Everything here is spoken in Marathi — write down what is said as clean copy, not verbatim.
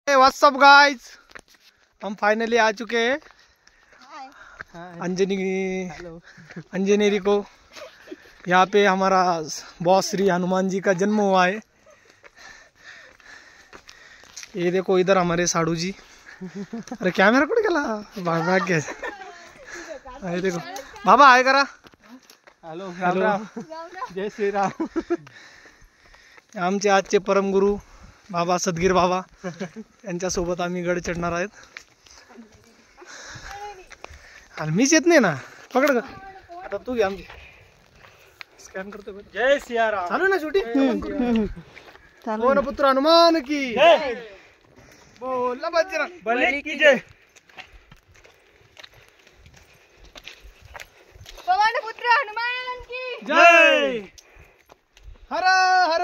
व्हाट्स अप गाइस, हम फाइनली आ चुके हैं अंजनेरी को। यहाँ पे हमारा बॉस श्री हनुमान जी का जन्म हुआ है। ये देखो इधर हमारे साड़ू जी। अरे कैमरा कुठे गेला बाबा के? ये देखो बाबा हाय करा। हॅलो हॅलो जय श्रीराम। आमचे आजचे परमगुरु बाबा सदगीर बाबा यांच्यासोबत आम्ही गड चढणार आहेत। आणि मीच येत नाही ना, पकड का आता तू घे आमची स्कॅन करतो। जय सियाराम। चालू ना शूटिंग। पवन पुत्र हनुमान की जय। बोला बजरंग बली की जय। पवन पुत्र हनुमान की जय। हर हर